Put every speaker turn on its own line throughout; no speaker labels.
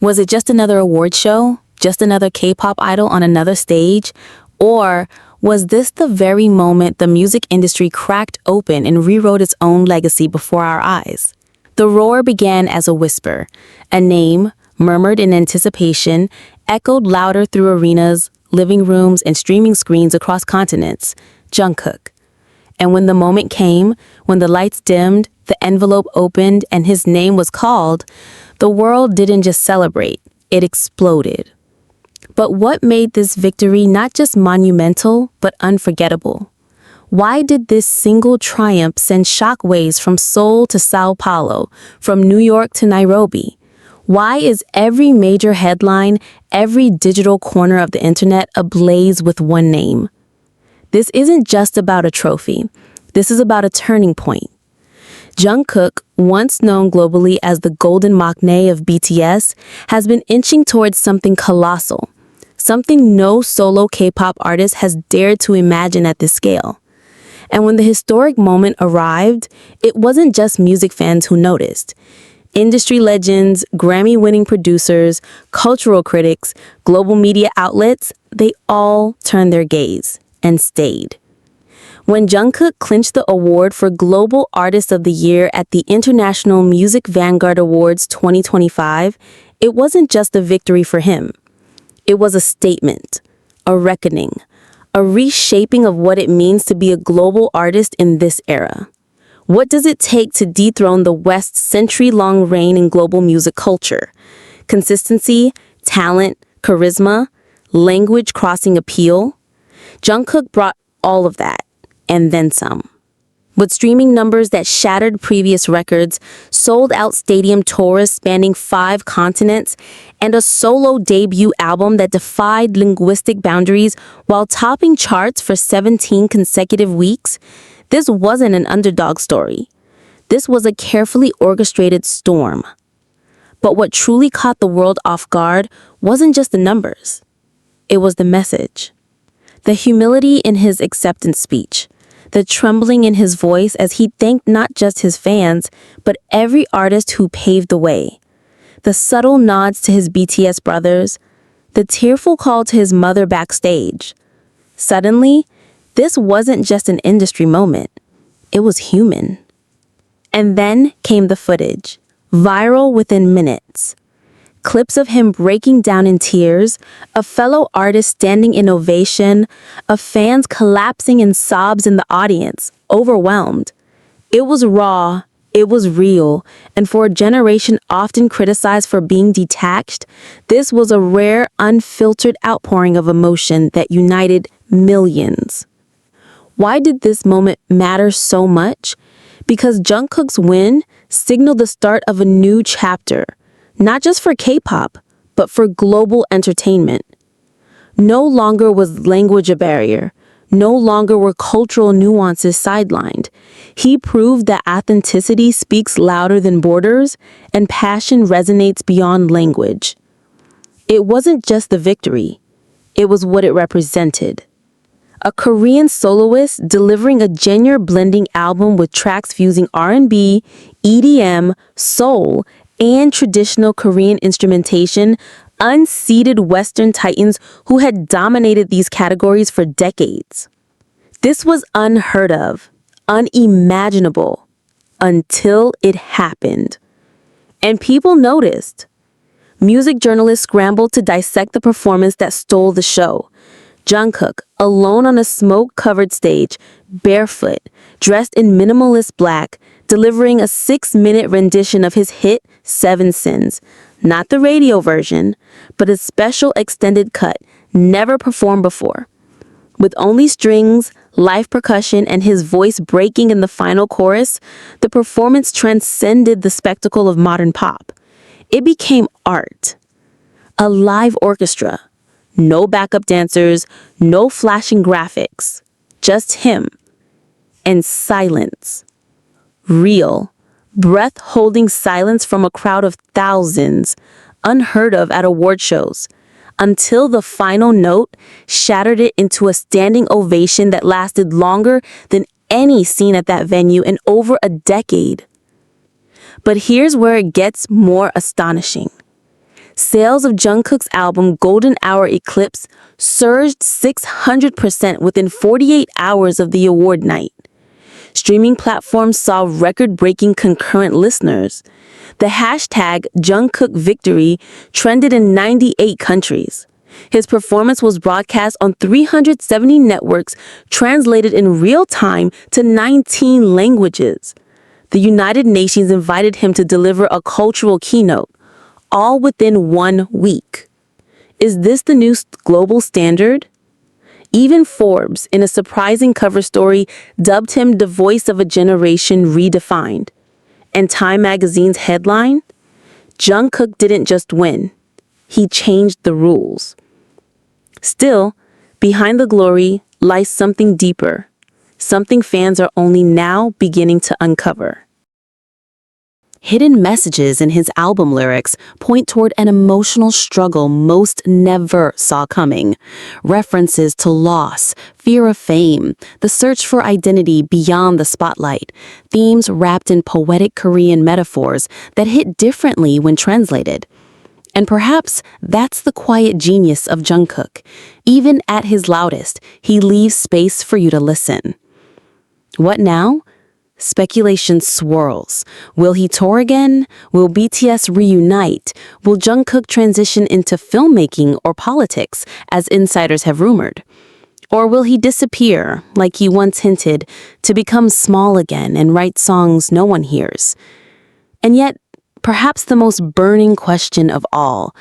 Was it just another award show? Just another K-pop idol on another stage? Or was this the very moment the music industry cracked open and rewrote its own legacy before our eyes? The roar began as a whisper. A name, murmured in anticipation, echoed louder through arenas, living rooms, and streaming screens across continents. Jungkook. And when the moment came, when the lights dimmed, the envelope opened, and his name was called, the world didn't just celebrate, it exploded. But what made this victory not just monumental, but unforgettable? Why did this single triumph send shockwaves from Seoul to Sao Paulo, from New York to Nairobi? Why is every major headline, every digital corner of the internet ablaze with one name? This isn't just about a trophy. This is about a turning point. Jungkook, once known globally as the golden maknae of BTS, has been inching towards something colossal, something no solo K-pop artist has dared to imagine at this scale. And when the historic moment arrived, it wasn't just music fans who noticed. Industry legends, Grammy-winning producers, cultural critics, global media outlets, they all turned their gaze and stayed. When Jungkook clinched the award for Global Artist of the Year at the International Music Vanguard Awards 2025, it wasn't just a victory for him. It was a statement, a reckoning, a reshaping of what it means to be a global artist in this era. What does it take to dethrone the West's century-long reign in global music culture? Consistency, talent, charisma, language-crossing appeal? Jungkook brought all of that, and then some. With streaming numbers that shattered previous records, sold-out stadium tours spanning 5 continents, and a solo debut album that defied linguistic boundaries while topping charts for 17 consecutive weeks, this wasn't an underdog story. This was a carefully orchestrated storm. But what truly caught the world off guard wasn't just the numbers. It was the message. The humility in his acceptance speech, the trembling in his voice as he thanked not just his fans, but every artist who paved the way, the subtle nods to his BTS brothers, the tearful call to his mother backstage. Suddenly, this wasn't just an industry moment. It was human. And then came the footage, viral within minutes. Clips of him breaking down in tears, a fellow artist standing in ovation, of fans collapsing in sobs in the audience, overwhelmed. It was raw, it was real, and for a generation often criticized for being detached, this was a rare, unfiltered outpouring of emotion that united millions. Why did this moment matter so much? Because Jungkook's win signaled the start of a new chapter, not just for K-pop, but for global entertainment. No longer was language a barrier. No longer were cultural nuances sidelined. He proved that authenticity speaks louder than borders and passion resonates beyond language. It wasn't just the victory. It was what it represented. A Korean soloist delivering a genre blending album with tracks fusing R&B, EDM, soul, and traditional Korean instrumentation unseated Western titans who had dominated these categories for decades. This was unheard of, unimaginable, until it happened. And people noticed. Music journalists scrambled to dissect the performance that stole the show. Jungkook, alone on a smoke-covered stage, barefoot, dressed in minimalist black, delivering a 6-minute rendition of his hit, 7 Sins. Not the radio version, but a special extended cut, never performed before. With only strings, live percussion, and his voice breaking in the final chorus, the performance transcended the spectacle of modern pop. It became art. A live orchestra. No backup dancers, no flashing graphics. Just him. And silence. Real, breath-holding silence from a crowd of thousands, unheard of at award shows, until the final note shattered it into a standing ovation that lasted longer than any seen at that venue in over a decade. But here's where it gets more astonishing. Sales of Jungkook's album Golden Hour Eclipse surged 600% within 48 hours of the award night. Streaming platforms saw record-breaking concurrent listeners. The hashtag Jungkook Victory trended in 98 countries. His performance was broadcast on 370 networks, translated in real time to 19 languages. The United Nations invited him to deliver a cultural keynote, all within 1 week. Is this the new global standard? Even Forbes, in a surprising cover story, dubbed him the voice of a generation redefined. And Time magazine's headline? Jungkook didn't just win. He changed the rules. Still, behind the glory lies something deeper, something fans are only now beginning to uncover. Hidden messages in his album lyrics point toward an emotional struggle most never saw coming. References to loss, fear of fame, the search for identity beyond the spotlight, themes wrapped in poetic Korean metaphors that hit differently when translated. And perhaps that's the quiet genius of Jungkook. Even at his loudest, he leaves space for you to listen. What now? Speculation swirls. Will he tour again? Will BTS reunite? Will Jungkook transition into filmmaking or politics, as insiders have rumored? Or will he disappear, like he once hinted, to become small again and write songs no one hears? And yet, perhaps the most burning question of all,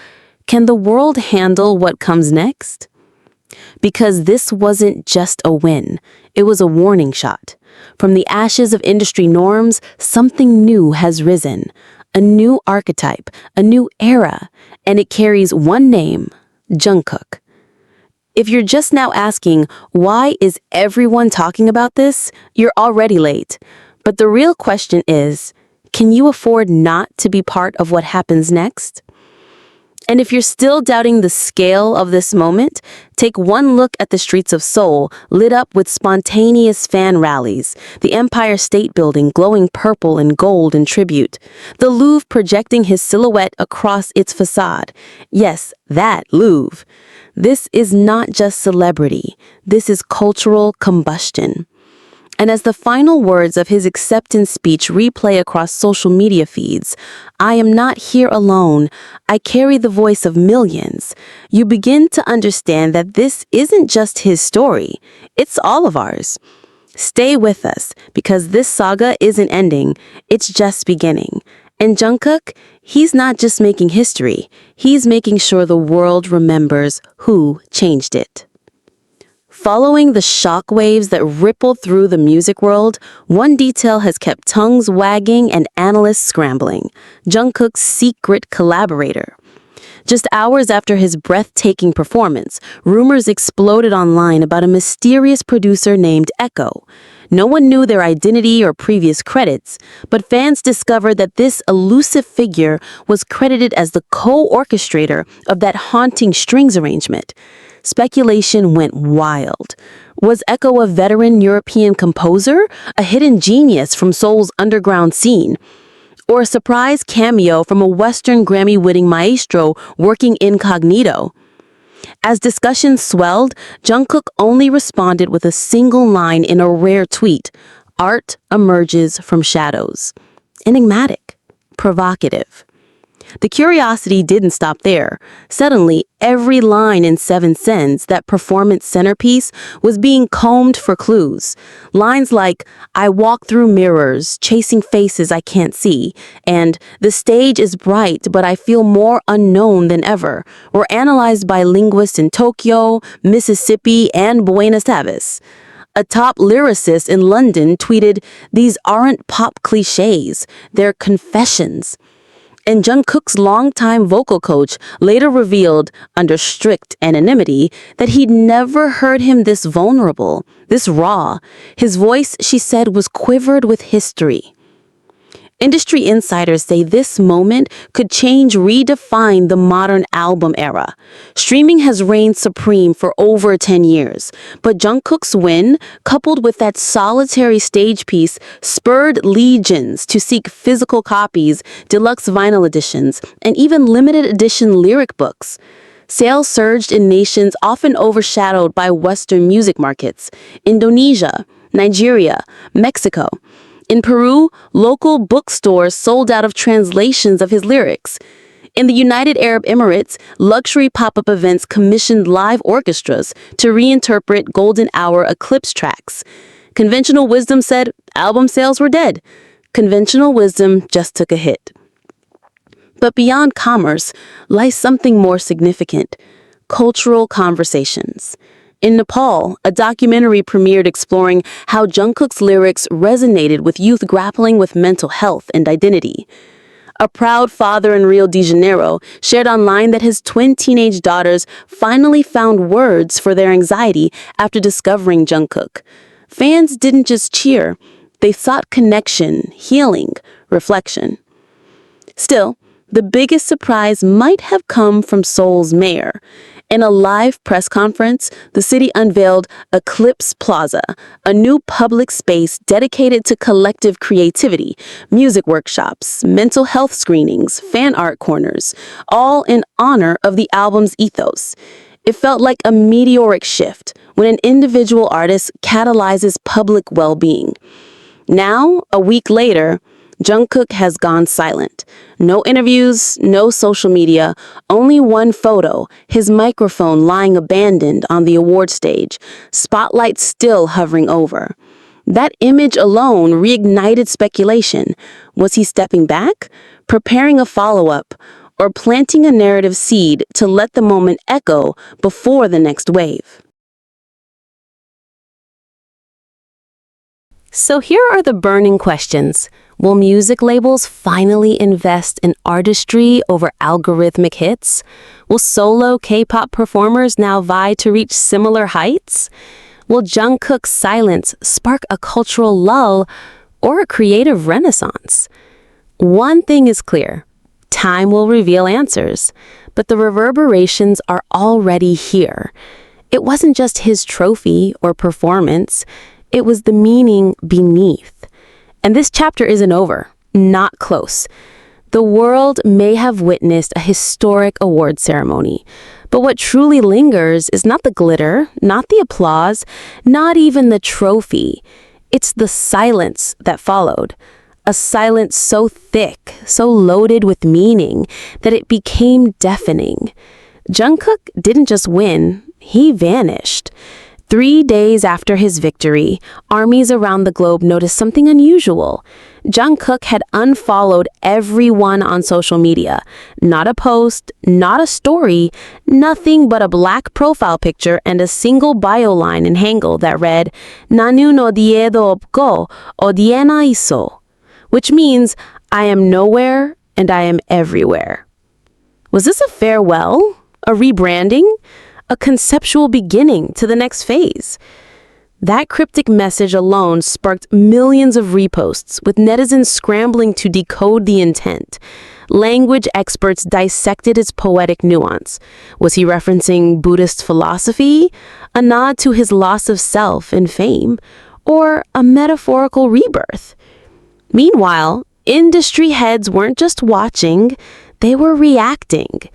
can the world handle what comes next? Because this wasn't just a win, it was a warning shot. From the ashes of industry norms, something new has risen. A new archetype, a new era, and it carries one name, Jungkook. If you're just now asking, why is everyone talking about this? You're already late. But the real question is, can you afford not to be part of what happens next? And if you're still doubting the scale of this moment, take one look at the streets of Seoul, lit up with spontaneous fan rallies, the Empire State Building glowing purple and gold in tribute, the Louvre projecting his silhouette across its facade. Yes, that Louvre. This is not just celebrity. This is cultural combustion. And as the final words of his acceptance speech replay across social media feeds, "I am not here alone. I carry the voice of millions," you begin to understand that this isn't just his story. It's all of ours. Stay with us, because this saga isn't ending. It's just beginning. And Jungkook, he's not just making history. He's making sure the world remembers who changed it. Following the shockwaves that rippled through the music world, one detail has kept tongues wagging and analysts scrambling: Jungkook's secret collaborator. Just hours after his breathtaking performance, rumors exploded online about a mysterious producer named Echo. No one knew their identity or previous credits, but fans discovered that this elusive figure was credited as the co-orchestrator of that haunting strings arrangement. Speculation went wild. Was Echo a veteran European composer, a hidden genius from Seoul's underground scene, or a surprise cameo from a Western Grammy-winning maestro working incognito? As discussions swelled, Jungkook only responded with a single line in a rare tweet: "Art emerges from shadows." Enigmatic, provocative. The curiosity didn't stop there. Suddenly, every line in Seven Sins, that performance centerpiece, was being combed for clues. Lines like, "I walk through mirrors, chasing faces I can't see," and "The stage is bright, but I feel more unknown than ever," were analyzed by linguists in Tokyo, Mississippi, and Buenos Aires. A top lyricist in London tweeted, "These aren't pop cliches, they're confessions." And Jungkook's longtime vocal coach later revealed, under strict anonymity, that he'd never heard him this vulnerable, this raw. His voice, she said, was quivered with history. Industry insiders say this moment could redefine the modern album era. Streaming has reigned supreme for over 10 years, but Jungkook's win, coupled with that solitary stage piece, spurred legions to seek physical copies, deluxe vinyl editions, and even limited edition lyric books. Sales surged in nations often overshadowed by Western music markets: Indonesia, Nigeria, Mexico. In Peru, local bookstores sold out of translations of his lyrics. In the United Arab Emirates, luxury pop-up events commissioned live orchestras to reinterpret Golden Hour Eclipse tracks. Conventional wisdom said album sales were dead. Conventional wisdom just took a hit. But beyond commerce lies something more significant: cultural conversations. In Nepal, a documentary premiered exploring how Jungkook's lyrics resonated with youth grappling with mental health and identity. A proud father in Rio de Janeiro shared online that his twin teenage daughters finally found words for their anxiety after discovering Jungkook. Fans didn't just cheer, they sought connection, healing, reflection. Still, the biggest surprise might have come from Seoul's mayor. In a live press conference, the city unveiled Eclipse Plaza, a new public space dedicated to collective creativity, music workshops, mental health screenings, fan art corners, all in honor of the album's ethos. It felt like a meteoric shift when an individual artist catalyzes public well-being. Now, a week later, Jungkook has gone silent. No interviews, no social media, only one photo, his microphone lying abandoned on the award stage, spotlight still hovering over. That image alone reignited speculation. Was he stepping back, preparing a follow-up, or planting a narrative seed to let the moment echo before the next wave? So here are the burning questions. Will music labels finally invest in artistry over algorithmic hits? Will solo K-pop performers now vie to reach similar heights? Will Jungkook's silence spark a cultural lull or a creative renaissance? One thing is clear: time will reveal answers, but the reverberations are already here. It wasn't just his trophy or performance. It was the meaning beneath. And this chapter isn't over, not close. The world may have witnessed a historic award ceremony, but what truly lingers is not the glitter, not the applause, not even the trophy. It's the silence that followed. A silence so thick, so loaded with meaning, that it became deafening. Jungkook didn't just win, he vanished. 3 days after his victory, armies around the globe noticed something unusual. Jungkook had unfollowed everyone on social media. Not a post, not a story, nothing but a black profile picture and a single bio line in Hangul that read, "Nanu no diedo opko, odiena iso," which means, "I am nowhere and I am everywhere." Was this a farewell? A rebranding? A conceptual beginning to the next phase? That cryptic message alone sparked millions of reposts, with netizens scrambling to decode the intent. Language experts dissected its poetic nuance. Was he referencing Buddhist philosophy, a nod to his loss of self and fame, or a metaphorical rebirth? Meanwhile, industry heads weren't just watching, they were reacting.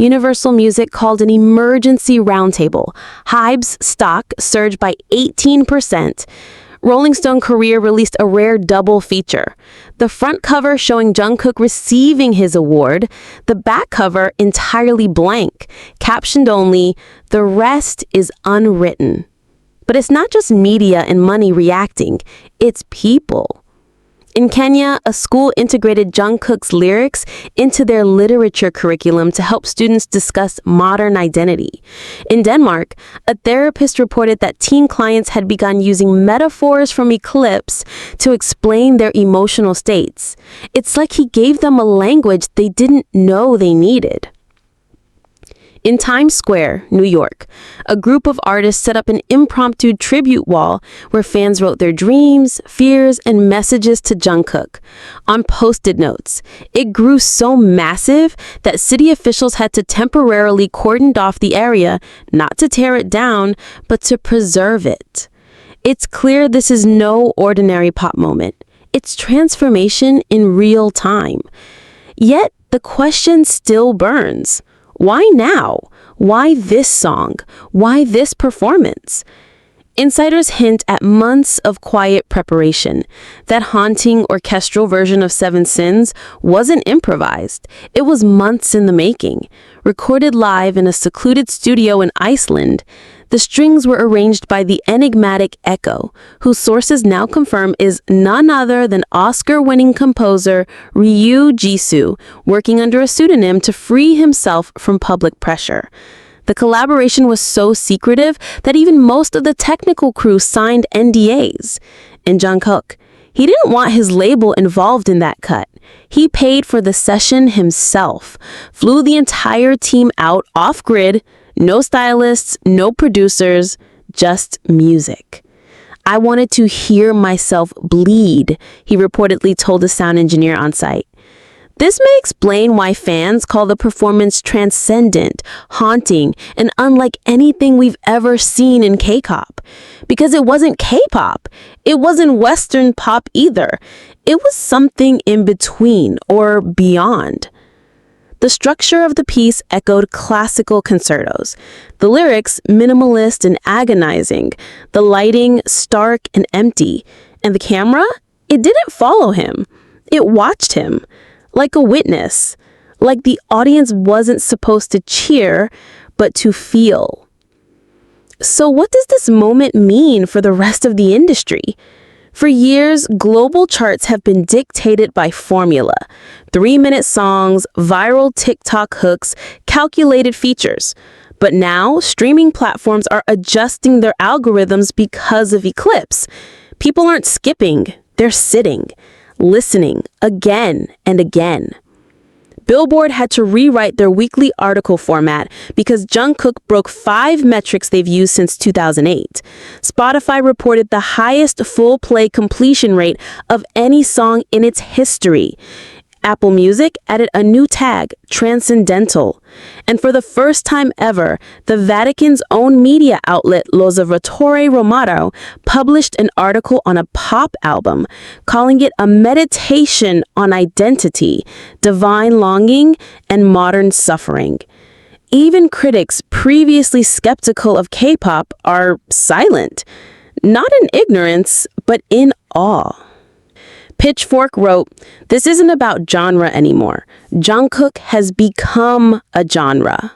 Universal Music called an emergency roundtable. Hybe's stock surged by 18%. Rolling Stone Career released a rare double feature. The front cover showing Jungkook receiving his award, the back cover entirely blank, captioned only, "The rest is unwritten." But it's not just media and money reacting, it's people. In Kenya, a school integrated Jungkook's lyrics into their literature curriculum to help students discuss modern identity. In Denmark, a therapist reported that teen clients had begun using metaphors from Eclipse to explain their emotional states. It's like he gave them a language they didn't know they needed.
In Times Square, New York, a group of artists set up an impromptu tribute wall where fans wrote their dreams, fears, and messages to Jungkook on Post-it notes. It grew so massive that city officials had to temporarily cordon off the area, not to tear it down, but to preserve it. It's clear this is no ordinary pop moment. It's transformation in real time. Yet, the question still burns. Why now? Why this song? Why this performance? Insiders hint at months of quiet preparation. That haunting orchestral version of Seven Sins wasn't improvised. It was months in the making, recorded live in a secluded studio in Iceland. The strings were arranged by the enigmatic Echo, whose sources now confirm is none other than Oscar-winning composer Ryu Jisoo, working under a pseudonym to free himself from public pressure. The collaboration was so secretive that even most of the technical crew signed NDAs. And Jungkook, he didn't want his label involved in that cut. He paid for the session himself, flew the entire team out off-grid. No stylists, no producers, just music. I wanted to hear myself bleed, he reportedly told a sound engineer on site. This may explain why fans call the performance transcendent, haunting, and unlike anything we've ever seen in K-pop. Because it wasn't K-pop. It wasn't Western pop either. It was something in between or beyond. The structure of the piece echoed classical concertos. The lyrics, minimalist and agonizing. The lighting, stark and empty. And the camera? It didn't follow him. It watched him. Like a witness. Like the audience wasn't supposed to cheer, but to feel. So what does this moment mean for the rest of the industry? For years, global charts have been dictated by formula. 3-minute songs, viral TikTok hooks, calculated features. But now, streaming platforms are adjusting their algorithms because of Eclipse. People aren't skipping, they're sitting, listening again and again. Billboard had to rewrite their weekly article format because Jungkook broke 5 metrics they've used since 2008. Spotify reported the highest full play completion rate of any song in its history. Apple Music added a new tag, Transcendental. And for the first time ever, the Vatican's own media outlet, L'Osservatore Romano, published an article on a pop album, calling it a meditation on identity, divine longing, and modern suffering. Even critics previously skeptical of K-pop are silent, not in ignorance, but in awe. Pitchfork wrote, "This isn't about genre anymore. Jungkook has become a genre."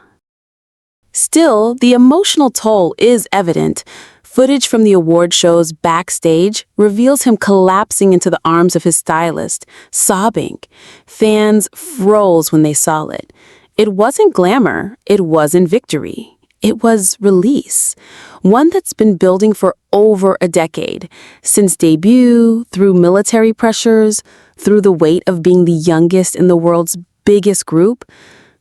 Still, the emotional toll is evident. Footage from the award show's backstage reveals him collapsing into the arms of his stylist, sobbing. Fans froze when they saw it. It wasn't glamour, it wasn't victory. It was release, one that's been building for over a decade, since debut, through military pressures, through the weight of being the youngest in the world's biggest group,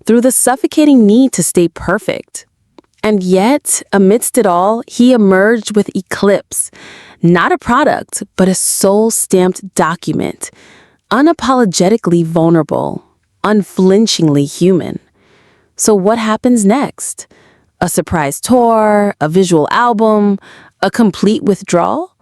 through the suffocating need to stay perfect. And yet, amidst it all, he emerged with Eclipse, not a product, but a soul-stamped document, unapologetically vulnerable, unflinchingly human. So what happens next? A surprise tour, a visual album, a complete withdrawal?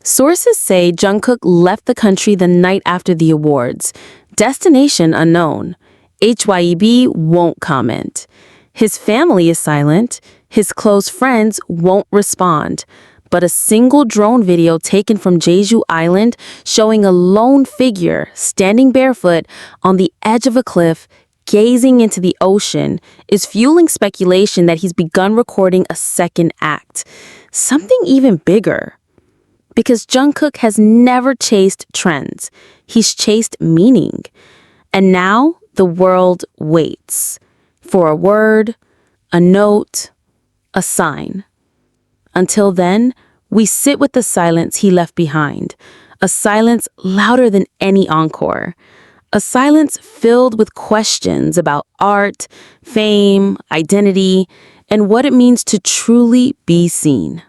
Sources say Jungkook left the country the night after the awards. Destination unknown. HYEB won't comment. His family is silent. His close friends won't respond. But a single drone video taken from Jeju Island showing a lone figure standing barefoot on the edge of a cliff gazing into the ocean is fueling speculation that he's begun recording a second act, something even bigger. Because Jungkook has never chased trends, he's chased meaning. And now the world waits for a word, a note, a sign. Until then, we sit with the silence he left behind, a silence louder than any encore. A silence filled with questions about art, fame, identity, and what it means to truly be seen.